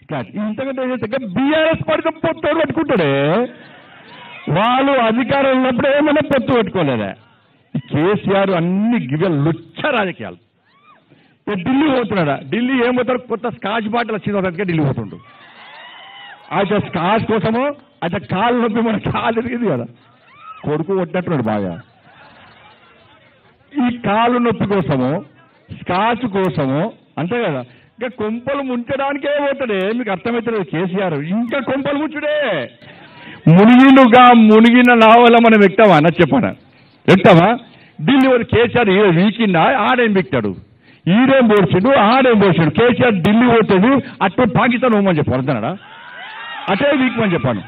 ఇంతకంటే బీఆర్ఎస్ పార్టీతో పొత్తు పెట్టుకుంటాడే. వాళ్ళు అధికారం ఉన్నప్పుడు ఏమైనా పొత్తు పెట్టుకోలేదా? కేసీఆర్ అన్ని లుచ్చ రాజకీయాలు. ఢిల్లీ పోతున్నాడా? ఢిల్లీ ఏం పోతాడు? కొత్త స్కాచ్ బాటిల్ వచ్చింది, ఢిల్లీ పోతుండు. అయితే స్కాచ్ కోసమో అయితే కాలు నొప్పి, మన కాలు ఎదిగింది కదా, కొడుకు కొట్టినట్టున్నాడు బాగా. ఈ కాలు నొప్పి కోసమో స్కాచ్ కోసమో అంతే కదా, ఇంకా కొంపలు ముంచడానికే పోతాడే. మీకు అర్థమవుతుంది కేసీఆర్ ఇంకా కొంపలు ముంచుడే. మునిగిన నావల మనం ఎక్కుతావా అన్న చెప్పానా? ఎక్కుతావా? ఢిల్లీ వాడు కేసీఆర్ వీకిందా? ఆడేం బిక్తాడు, ఈడేం పోర్చిండు, ఆడేం పోర్చాడు. కేసీఆర్ ఢిల్లీ పోతాడు, అటు పాకిస్తాన్ పోమని చెప్పు అర్థనాడా? అటే వీక్మని చెప్పాను,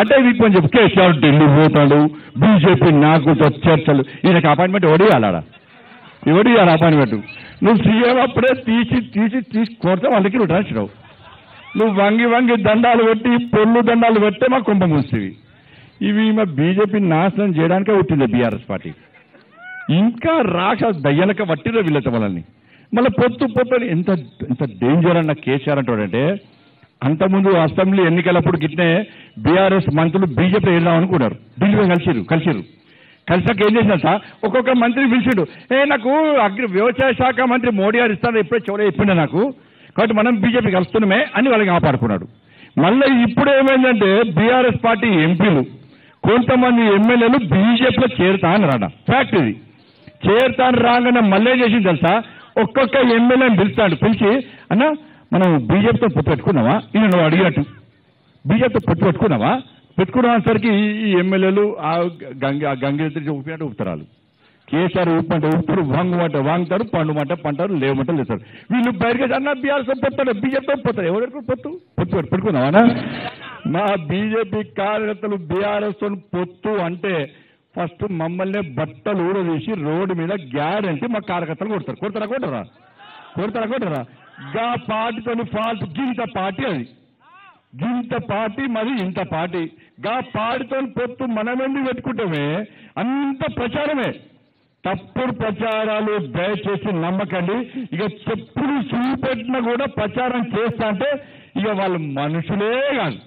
అటే వీక్మని చెప్పు. కేసీఆర్ ఢిల్లీ పోతాడు, బీజేపీ నాకు చర్చలు. ఈయనకి అపాయింట్మెంట్ ఎవడియాలాడా? ఎవడియాలి అపాయింట్మెంట్? నువ్వు సీఎం అప్పుడే తీసి కొడితే వాళ్ళకి నువ్వు రాసినావు. నువ్వు వంగి దండాలు పెట్టి పొల్లు దండాలు పెడితే మా కుంభం వస్తుంది. ఇవి మా బీజేపీ నాశనం చేయడానికే పుట్టింది బీఆర్ఎస్ పార్టీ. ఇంకా రాక్షస దయ్యనక వట్టిలో వీళ్ళతో వాళ్ళని మళ్ళీ పొత్తు ఎంత ఎంత డేంజర్ అన్న కేసీఆర్ అంటాడంటే, అంతకుముందు అసెంబ్లీ ఎన్నికలప్పుడు గిట్నే బీఆర్ఎస్ మంత్రులు బీజేపీ వెళ్దాం అనుకున్నారు. ఢిల్లీలో కలిసాక ఏం చేసినంత ఒక్కొక్క మంత్రిని పిలిచిండు. నాకు వ్యవసాయ శాఖ మంత్రి మోడీ గారు ఇస్తాను ఎప్పుడే చెవులో చెప్పిండే నాకు, కాబట్టి మనం బీజేపీ కలుస్తున్నామే అని వాళ్ళకి కాపాడుకున్నాడు. మళ్ళీ ఇప్పుడు ఏమైందంటే బీఆర్ఎస్ పార్టీ ఎంపీలు కొంతమంది ఎమ్మెల్యేలు బీజేపీలో చేరుతాను రాడా, ఫ్యాక్ట్ ఇది. చేరుతాను రాగానే మళ్ళీ చేసింది తెలుసా, ఒక్కొక్క ఎమ్మెల్యేని పిలిచి అన్న మనం బీజేపీతో పొత్తు పెట్టుకున్నావా, ఈయన నువ్వు అడిగినట్టు బీజేపీతో పొత్తు పెట్టుకునేసరికి ఈ ఎమ్మెల్యేలు ఆ గంగెత్తి ఊపినట్టు ఊపుతారు. కేసీఆర్ ఊపంటే ఊపుతారు, వాంగుతారు, పండుమంటారు, లేవమంటారు లేస్తారు. వీళ్ళు బయటకు అన్న బీఆర్ఎస్ పొత్తాడు, బీజేపీతో పొత్తాడు. ఎవరు పొత్తు పెట్టుకున్నావా? మా బీజేపీ కార్యకర్తలు బీఆర్ఎస్ పొత్తు అంటే ఫస్ట్ మమ్మల్ని బట్టలు ఊడదీసి రోడ్డు మీద గ్యారంటీ మా కార్యకర్తలు కొడతారా? గా పార్టీతో ఫాల్ట్ గింత పార్టీ, అది గింత పార్టీ, మరి ఇంత పార్టీ. గా పార్టీతో పొత్తు మనమెండి పెట్టుకుంటామే, అంత ప్రచారమే. తప్పుడు ప్రచారాలు దయచేసి నమ్మకండి. ఇక చెప్పులు చూపెట్టినా కూడా ప్రచారం చేస్తా అంటే ఇక వాళ్ళు మనుషులే కాదు.